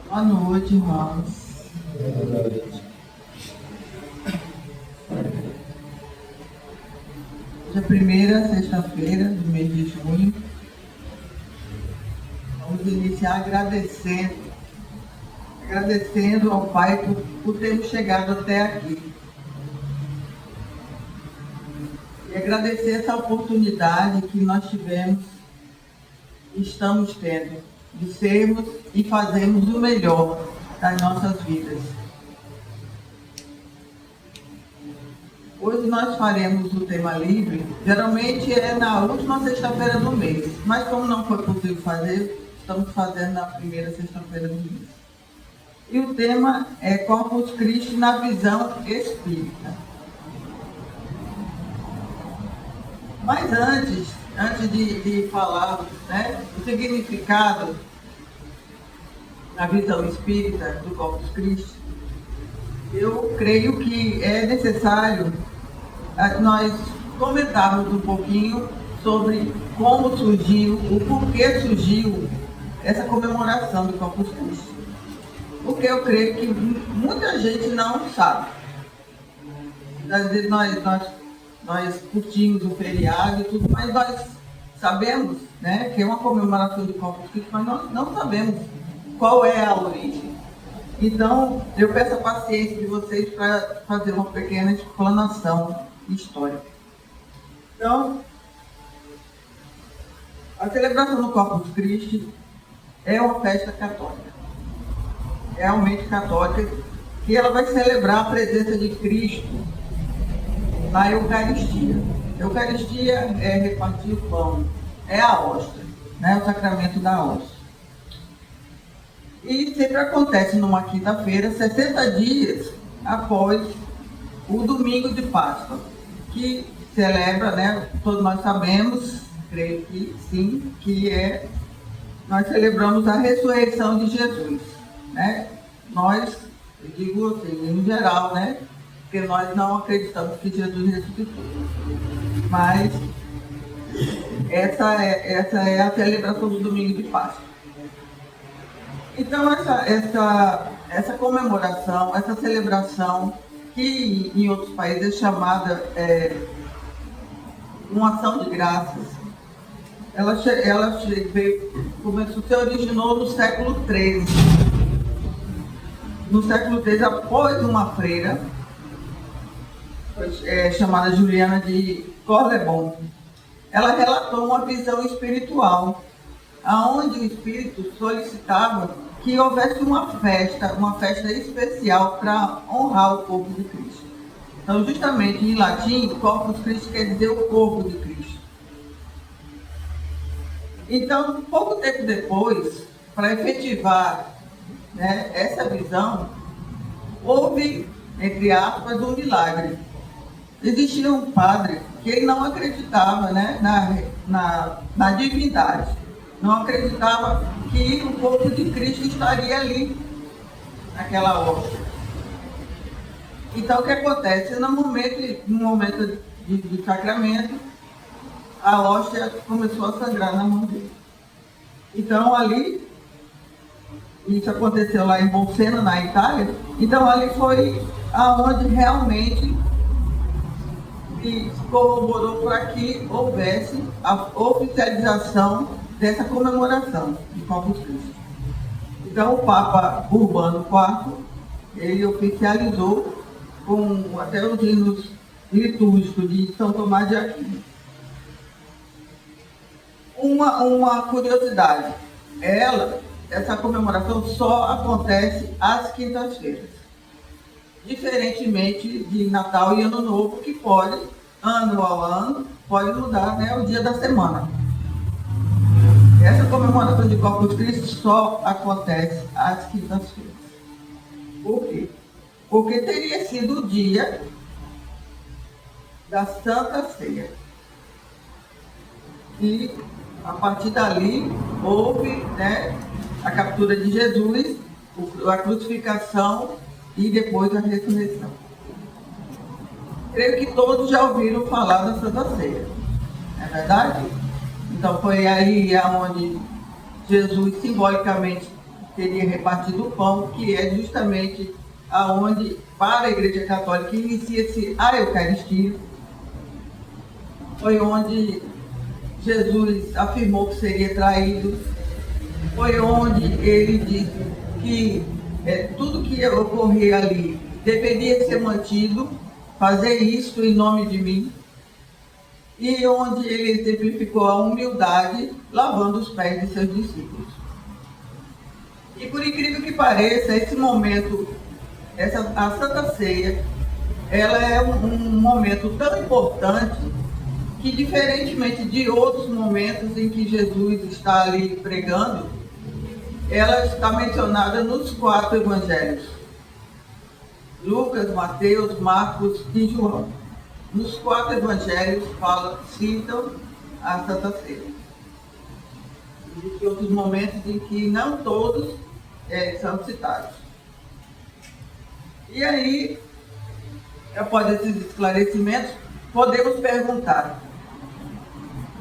Boa noite, irmãos. Hoje é a primeira sexta-feira do mês de junho. Vamos iniciar agradecendo ao Pai por termos chegado até aqui. E agradecer essa oportunidade que nós tivemos e estamos tendo de sermos e fazermos o melhor das nossas vidas. Hoje nós faremos o tema livre, geralmente é na última sexta-feira do mês, mas como não foi possível fazer, estamos fazendo na primeira sexta-feira do mês. E o tema é Corpus Christi na visão espírita. Mas antes de falar, o significado na visão espírita do Corpus Christi, eu creio que é necessário nós comentarmos um pouquinho sobre como surgiu, o porquê surgiu essa comemoração do Corpus Christi. Porque eu creio que muita gente não sabe. Às vezes nós curtimos o feriado e tudo, mas nós sabemos, que é uma comemoração do Corpus Christi, mas nós não sabemos qual é a origem. Então, eu peço a paciência de vocês para fazer uma pequena explanação histórica. Então, a celebração do Corpus Christi é uma festa católica, realmente católica, que ela vai celebrar a presença de Cristo na Eucaristia. Eucaristia é repartir o pão, é a hóstia, o sacramento da hóstia. E sempre acontece numa quinta-feira, 60 dias após o domingo de Páscoa, que celebra, todos nós sabemos, creio que sim, nós celebramos a ressurreição de Jesus. Nós, eu digo assim, em geral, porque nós não acreditamos que Jesus ressuscitou. Mas essa é a celebração do domingo de Páscoa. Então, essa comemoração, essa celebração, que em outros países é chamada uma ação de graças, ela se originou no século XIII. No século XIII, após uma freira, chamada Juliana de Corlebon, ela relatou uma visão espiritual, aonde o espírito solicitava que houvesse uma festa especial para honrar o corpo de Cristo. Então, justamente em latim, Corpus Christi quer dizer o corpo de Cristo. Então, pouco tempo depois, para efetivar essa visão, houve, entre aspas, um milagre. Existia um padre que ele não acreditava na divindade, não acreditava que o corpo de Cristo estaria ali, naquela hóstia. Então, o que acontece? No momento de sacramento, a hóstia começou a sangrar na mão dele. Então, ali, isso aconteceu lá em Bolsena, na Itália, então ali foi aonde realmente se corroborou para que houvesse a oficialização dessa comemoração de Corpus Christi. Então, o Papa Urbano IV, ele oficializou com até os hinos litúrgicos de São Tomás de Aquino. Uma curiosidade, essa comemoração só acontece às quintas-feiras, diferentemente de Natal e Ano Novo, que pode, ano a ano, pode mudar o dia da semana. Essa comemoração de Corpus Christi só acontece às quintas-feiras. Por quê? Porque teria sido o dia da Santa Ceia. E, a partir dali, houve a captura de Jesus, a crucificação e depois a ressurreição. Creio que todos já ouviram falar da Santa Ceia. Não é verdade? Então foi aí onde Jesus simbolicamente teria repartido o pão, que é justamente aonde, para a Igreja Católica, inicia-se a Eucaristia. Foi onde Jesus afirmou que seria traído. Foi onde ele disse que tudo que ocorrer ali deveria ser mantido, fazer isso em nome de mim. E onde ele exemplificou a humildade, lavando os pés de seus discípulos. E por incrível que pareça, esse momento, a Santa Ceia, ela é um momento tão importante que, diferentemente de outros momentos em que Jesus está ali pregando, ela está mencionada nos 4 evangelhos: Lucas, Mateus, Marcos e João. Nos 4 evangelhos citam a Santa Ceia. Existem outros momentos em que não todos são citados. E aí, após esses esclarecimentos, podemos perguntar: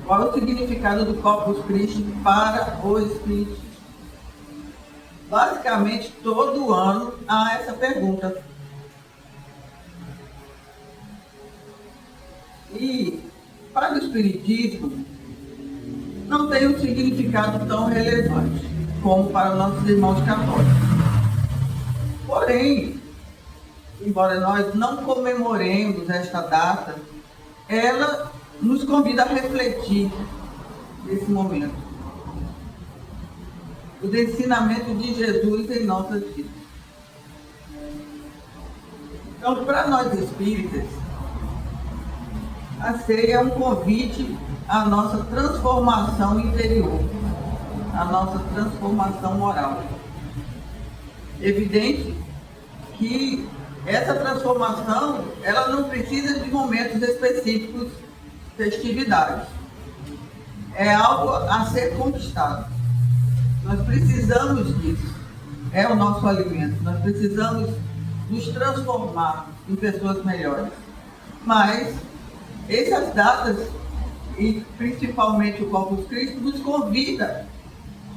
qual é o significado do Corpus Christi para o Espírito? Basicamente, todo ano há essa pergunta. E para o Espiritismo, não tem um significado tão relevante como para os nossos irmãos católicos. Porém, embora nós não comemoremos esta data, ela nos convida a refletir nesse momento os ensinamentos de Jesus em nossas vidas. Então, para nós espíritas, a ceia é um convite à nossa transformação interior, à nossa transformação moral. Evidente que essa transformação, ela não precisa de momentos específicos, festividades. É algo a ser conquistado. Nós precisamos disso. É o nosso alimento. Nós precisamos nos transformar em pessoas melhores. Mas essas datas, e principalmente o Corpus Christi, nos convida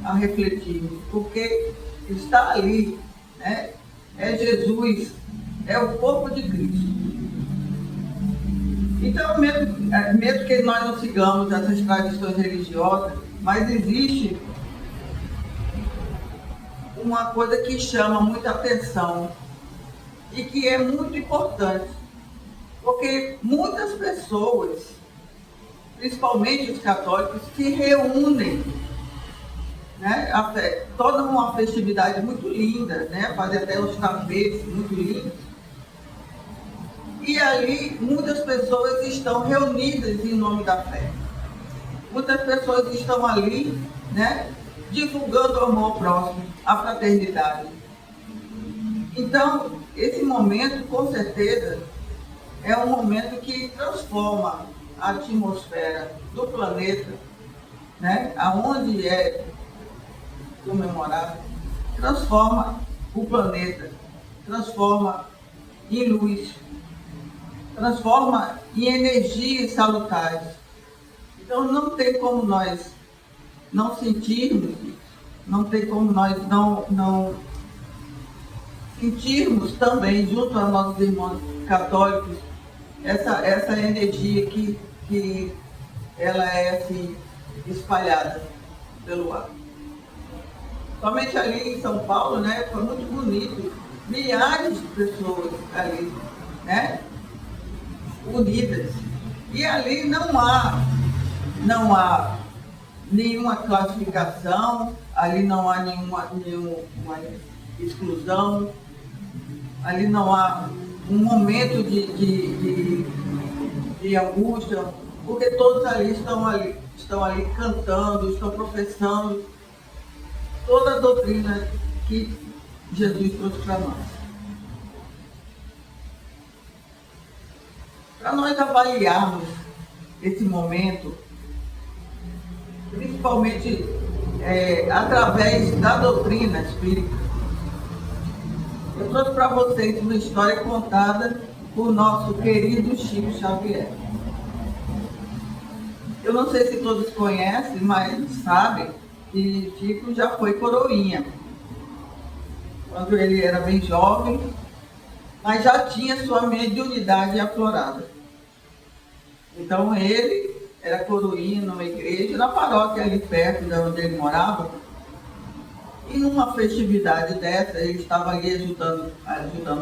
a refletirmos, porque está ali, né? É Jesus, é o corpo de Cristo. Então, mesmo que nós não sigamos essas tradições religiosas, mas existe uma coisa que chama muita atenção e que é muito importante, porque muitas pessoas, principalmente os católicos, se reúnem, né? Toda uma festividade muito linda, né? Fazem até os tapetes muito lindos. E ali muitas pessoas estão reunidas em nome da fé. Muitas pessoas estão ali, né? Divulgando o amor próximo, a fraternidade. Então, esse momento, com certeza, é um momento que transforma a atmosfera do planeta, né? Aonde é comemorado, transforma o planeta, transforma em luz, transforma em energias salutares. Então não tem como nós não sentirmos isso, não tem como nós não sentirmos também, junto aos nossos irmãos católicos, essa energia que ela é assim, espalhada pelo ar. Somente ali em São Paulo, né, foi muito bonito, milhares de pessoas ali, né, unidas. E ali não há nenhuma classificação, ali não há nenhuma exclusão, ali não há um momento de angústia, porque todos ali estão ali cantando, estão professando toda a doutrina que Jesus trouxe para nós. Para nós avaliarmos esse momento, principalmente através da doutrina espírita, eu trouxe para vocês uma história contada por nosso querido Chico Xavier. Eu não sei se todos conhecem, mas sabem que Chico já foi coroinha. quando ele era bem jovem, mas já tinha sua mediunidade aflorada. Então ele era coroinha numa igreja, na paróquia ali perto de onde ele morava, e numa festividade dessa, ele estava ali ajudando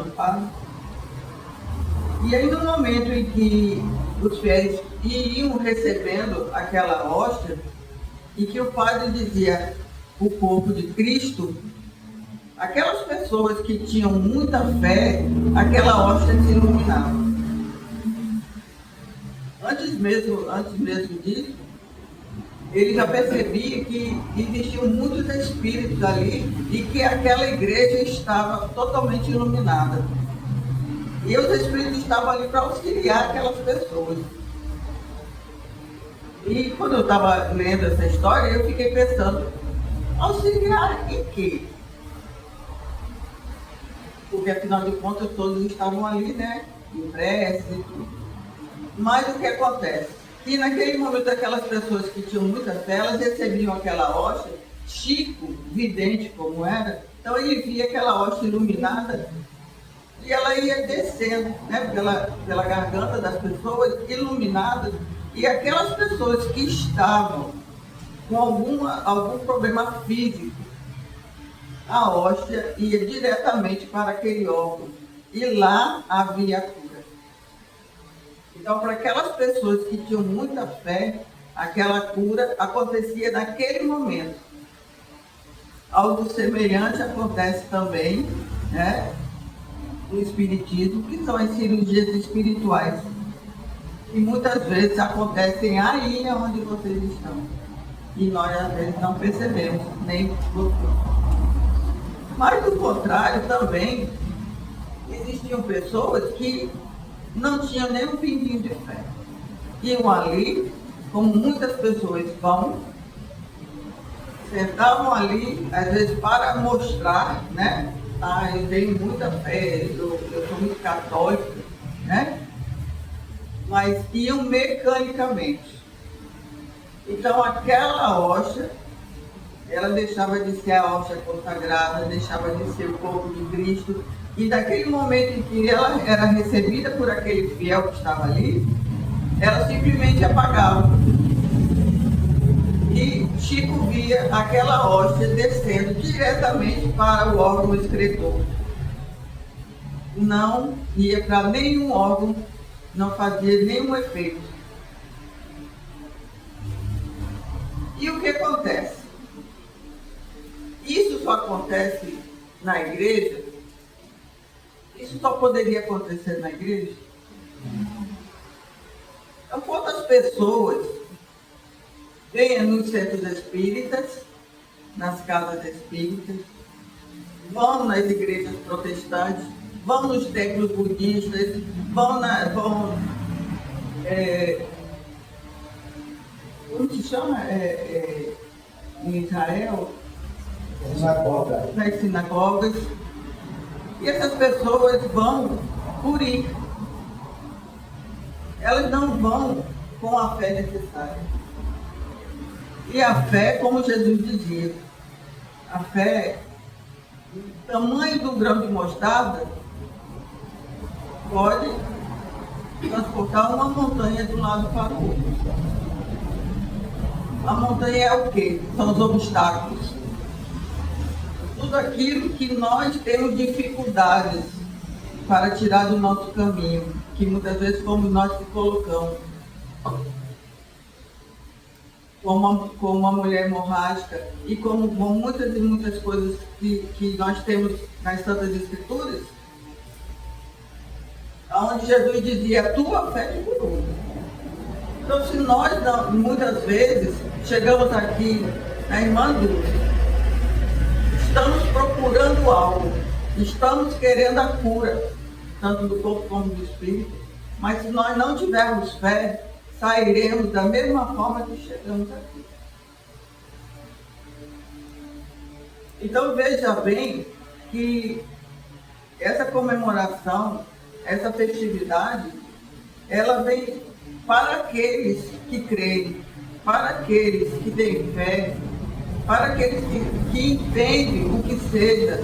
o padre. E aí no momento em que os fiéis iriam recebendo aquela hóstia, e que o padre dizia o corpo de Cristo, aquelas pessoas que tinham muita fé, aquela hóstia se iluminava. Antes mesmo disso, ele já percebia que existiam muitos espíritos ali e que aquela igreja estava totalmente iluminada. E os espíritos estavam ali para auxiliar aquelas pessoas. E quando eu estava lendo essa história, eu fiquei pensando, auxiliar em quê? Porque afinal de contas todos estavam ali, né? Em prece e tudo. Mas o que acontece? Que naquele momento aquelas pessoas que tinham muita fé, elas recebiam aquela hóstia, Chico, vidente como era, então ele via aquela hóstia iluminada e ela ia descendo, né, pela garganta das pessoas, iluminada, e aquelas pessoas que estavam com algum problema físico, a hóstia ia diretamente para aquele órgão e lá havia a cura. Então, para aquelas pessoas que tinham muita fé, aquela cura acontecia naquele momento. Algo semelhante acontece também, né, no espiritismo, que são as cirurgias espirituais, que muitas vezes acontecem aí onde vocês estão. E nós, às vezes, não percebemos, nem vocês. Mas, do contrário, também existiam pessoas que não tinham nem um pinguinho de fé. Iam ali, como muitas pessoas vão, sentavam ali, às vezes para mostrar, né? Ah, eu tenho muita fé, eu sou muito católica, né? Mas iam mecanicamente. Então aquela hóstia, ela deixava de ser a hóstia consagrada, deixava de ser o corpo de Cristo, e daquele momento em que ela era recebida por aquele fiel que estava ali, ela simplesmente apagava. E Chico via aquela hóstia descendo diretamente para o órgão excretor. Não ia para nenhum órgão, não fazia nenhum efeito. E o que acontece? Isso só acontece na igreja? Isso só poderia acontecer na igreja? Então, quantas pessoas vêm nos centros espíritas, nas casas espíritas, vão nas igrejas protestantes, vão nos templos budistas, como se chama? Em Israel? Nas sinagogas. E essas pessoas vão por ir. Elas não vão com a fé necessária. E a fé, como Jesus dizia, a fé, o tamanho do grão de mostarda, pode transportar uma montanha de um lado para o outro. A montanha é o quê? São os obstáculos. Tudo aquilo que nós temos dificuldades para tirar do nosso caminho, que muitas vezes fomos nós que colocamos. Como uma mulher hemorrágica e como muitas e muitas coisas que nós temos nas Santas Escrituras, onde Jesus dizia, a tua fé te curou. Então, se nós muitas vezes chegamos aqui na Irmã Dulce, estamos procurando algo, estamos querendo a cura, tanto do corpo como do espírito, mas se nós não tivermos fé, sairemos da mesma forma que chegamos aqui. Então veja bem que essa comemoração, essa festividade, ela vem para aqueles que creem, para aqueles que têm fé, para aqueles que entendem o que seja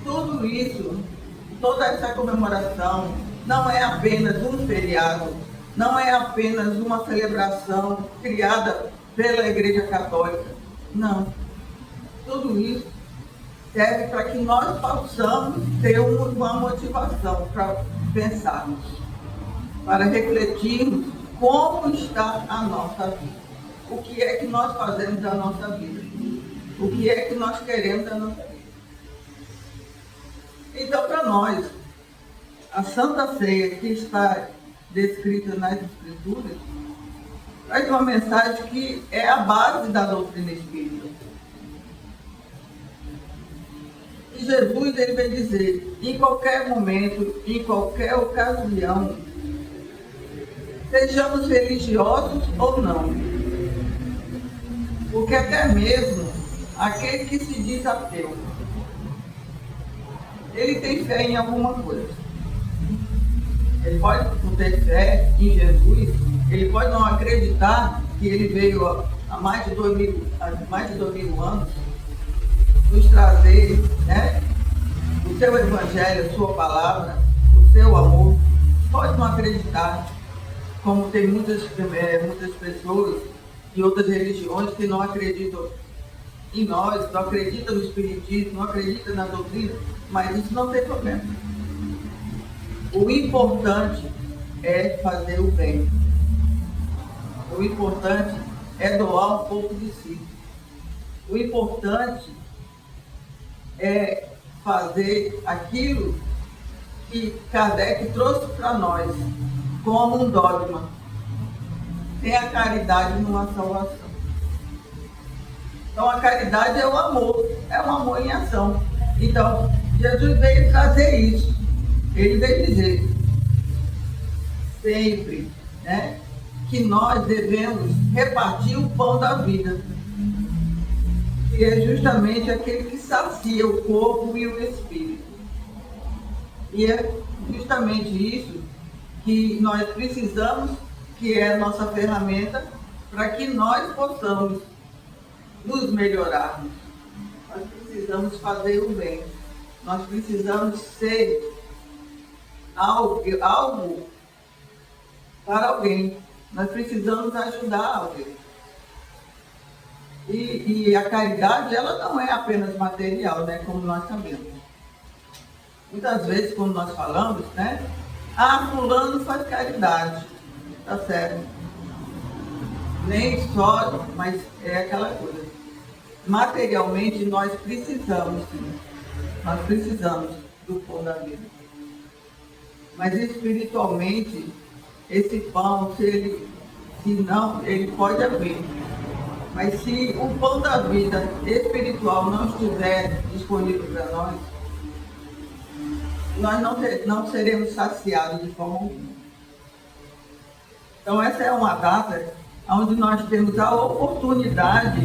Tudo isso, toda essa comemoração, não é apenas um feriado, não é apenas uma celebração criada pela Igreja Católica. Não. Tudo isso serve para que nós possamos ter uma motivação para pensarmos, para refletirmos como está a nossa vida. O que é que nós fazemos da nossa vida? O que é que nós queremos da nossa vida? Então, para nós, a Santa Ceia que está descrita nas Escrituras traz uma mensagem que é a base da doutrina espírita. E Jesus, ele vem dizer, em qualquer momento, em qualquer ocasião, sejamos religiosos ou não. Porque até mesmo aquele que se diz ateu, ele tem fé em alguma coisa. Ele pode não ter fé em Jesus, ele pode não acreditar que ele veio há mais de 2000 anos nos trazer, né, o seu evangelho, a sua palavra, o seu amor. Pode não acreditar, como tem muitas pessoas de outras religiões que não acreditam em nós, não acreditam no Espiritismo, não acreditam na doutrina, mas isso não tem problema. O importante é fazer o bem. O importante é doar um pouco de si. O importante é fazer aquilo que Kardec trouxe para nós como um dogma. Tem a caridade numa salvação. Então a caridade é o amor em ação. Então, Jesus veio trazer isso. Ele veio dizer sempre, né, que nós devemos repartir o pão da vida, que é justamente aquele que sacia o corpo e o espírito. E é justamente isso que nós precisamos, que é a nossa ferramenta, para que nós possamos nos melhorarmos. Nós precisamos fazer o bem. Nós precisamos ser algo para alguém. Nós precisamos ajudar alguém. E a caridade, ela não é apenas material, né, como nós sabemos. Muitas vezes, quando nós falamos, né, fulano faz caridade, tá certo. Nem só, mas é aquela coisa. Materialmente, nós precisamos, sim. Nós precisamos do pão da vida. Mas espiritualmente, esse pão, se não, ele pode haver. Mas se o pão da vida espiritual não estiver disponível para nós não seremos saciados de forma alguma. Então essa é uma data onde nós temos a oportunidade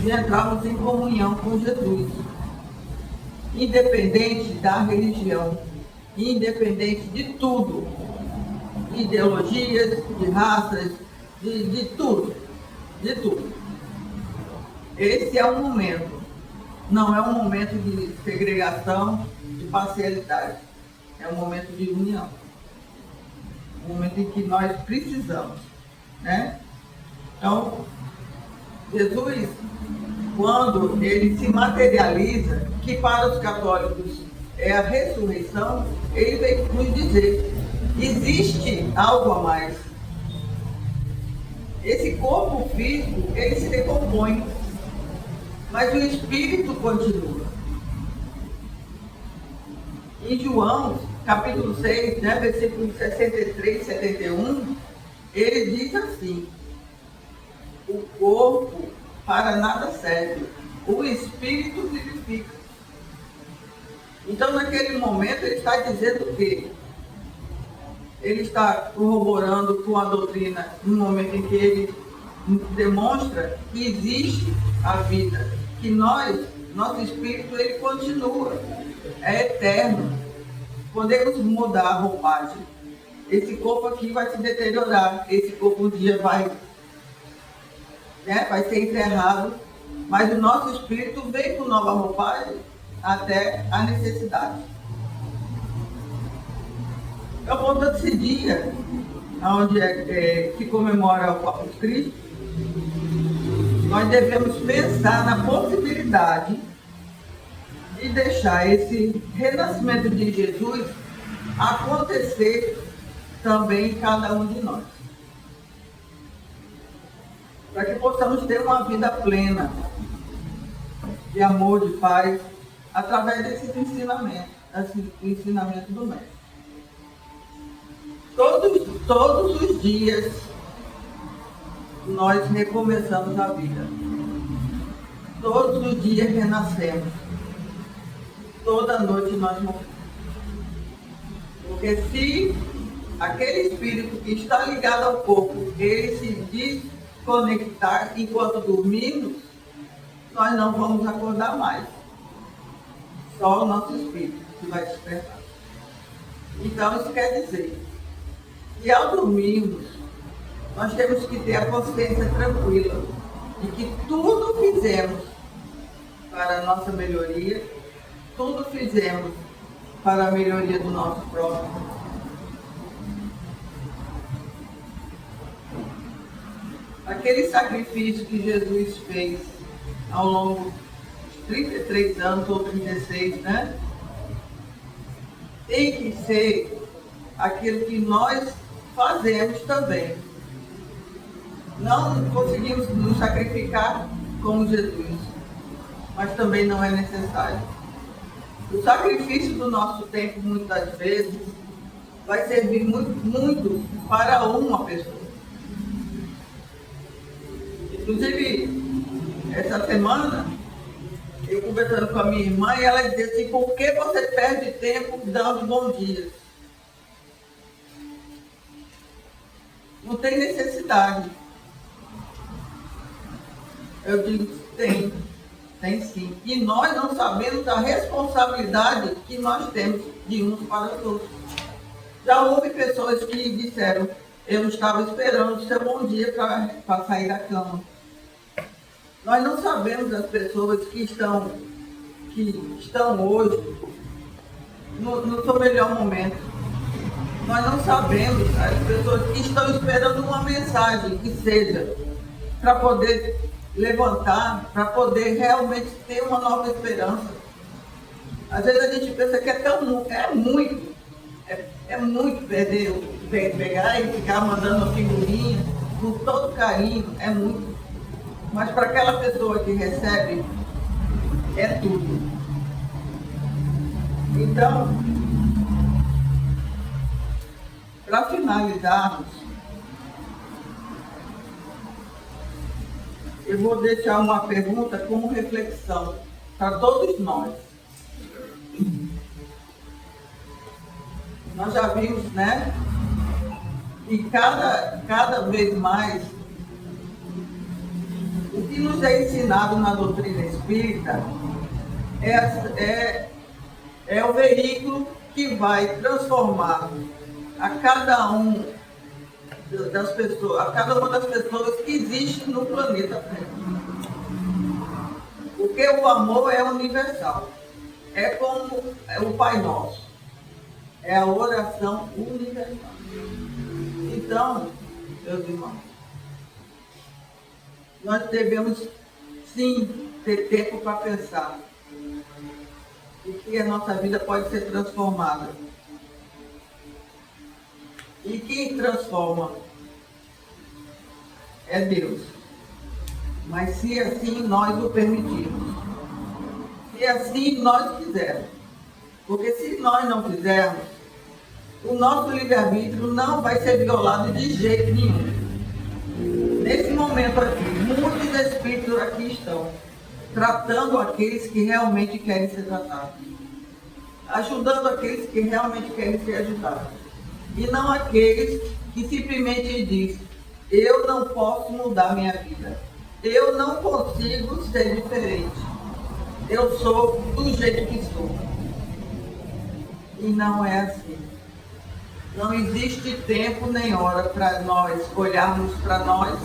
de entrarmos em comunhão com Jesus. Independente da religião, independente de tudo, de ideologias, de raças, de tudo. De tudo. Esse é um momento, não é um momento de segregação, de parcialidade, é um momento de união, um momento em que nós precisamos, né? Então, Jesus, quando ele se materializa, que para os católicos é a ressurreição, ele veio nos dizer, existe algo a mais. Esse corpo físico, ele se decompõe, mas o espírito continua. Em João, capítulo 6, né, versículos 63 e 71, ele diz assim, o corpo para nada serve, o espírito vivifica. Então, naquele momento, ele está dizendo o quê? Ele está corroborando com a doutrina no momento em que ele demonstra que existe a vida, que nosso espírito, ele continua, é eterno. Podemos mudar a roupagem. Esse corpo aqui vai se deteriorar, esse corpo um dia vai ser enterrado, mas o nosso espírito vem com nova roupagem até a necessidade. Eu vou desse dia, onde se comemora o Corpus Christi, nós devemos pensar na possibilidade de deixar esse renascimento de Jesus acontecer também em cada um de nós. Para que possamos ter uma vida plena de amor, de paz, através desses ensinamentos, esse ensinamento do Mestre. Todos os dias nós recomeçamos a vida. Todos os dias renascemos. Toda noite nós morremos. Porque se aquele espírito que está ligado ao corpo, ele se desconectar enquanto dormimos, nós não vamos acordar mais. Só o nosso espírito que vai despertar. Então isso quer dizer que ao dormirmos, nós temos que ter a consciência tranquila de que tudo fizemos para a nossa melhoria, tudo fizemos para a melhoria do nosso próximo. Aquele sacrifício que Jesus fez ao longo de 33 anos ou 36, né? Tem que ser aquilo que nós fazemos também. Não conseguimos nos sacrificar como Jesus, mas também não é necessário. O sacrifício do nosso tempo, muitas vezes, vai servir muito para uma pessoa. Inclusive, essa semana, eu conversando com a minha irmã, e ela dizia assim: por que você perde tempo dando bom dia? Não tem necessidade. Eu digo: tem sim. E nós não sabemos a responsabilidade que nós temos de uns para os outros. Já houve pessoas que disseram: eu estava esperando o seu bom dia para sair da cama. Nós não sabemos as pessoas que estão hoje no seu melhor momento. Nós não sabemos as pessoas que estão esperando uma mensagem que seja para poder levantar, para poder realmente ter uma nova esperança. Às vezes a gente pensa que é muito pegar e ficar mandando uma figurinha com todo carinho, é muito. Mas para aquela pessoa que recebe, é tudo. Então, para finalizarmos, eu vou deixar uma pergunta como reflexão para todos nós. Nós já vimos, né, que cada vez mais o que nos é ensinado na doutrina espírita é o veículo que vai transformar a cada uma das pessoas que existem no planeta Terra. Porque o amor é universal. É como o Pai Nosso. É a oração universal. Então, meus irmãos, nós devemos sim ter tempo para pensar em que a nossa vida pode ser transformada. E quem transforma é Deus. Mas se assim nós o permitirmos, se assim nós quisermos, porque se nós não fizermos, o nosso livre-arbítrio não vai ser violado de jeito nenhum. Nesse momento aqui, muitos espíritos aqui estão tratando aqueles que realmente querem ser tratados, ajudando aqueles que realmente querem ser ajudados, e não aqueles que simplesmente dizem: eu não posso mudar minha vida, eu não consigo ser diferente, eu sou do jeito que sou. E não é assim. Não existe tempo nem hora para nós olharmos para nós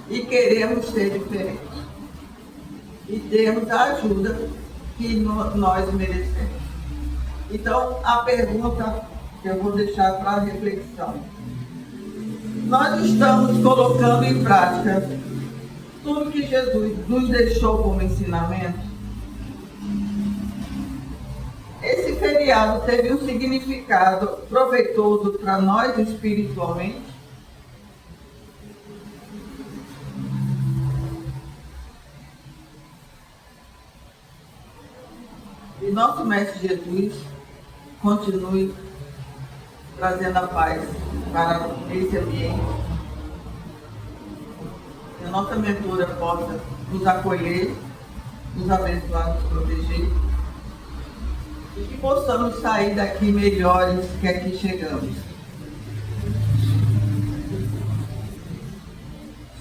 e queremos ser diferentes. E termos a ajuda que nós merecemos. Então, a pergunta que eu vou deixar para reflexão. Nós estamos colocando em prática tudo que Jesus nos deixou como ensinamento? Esse feriado teve um significado proveitoso para nós espiritualmente? E nosso Mestre Jesus continue trazendo a paz para esse ambiente. Que a nossa mentora possa nos acolher, nos abençoar, nos proteger. E que possamos sair daqui melhores que aqui chegamos.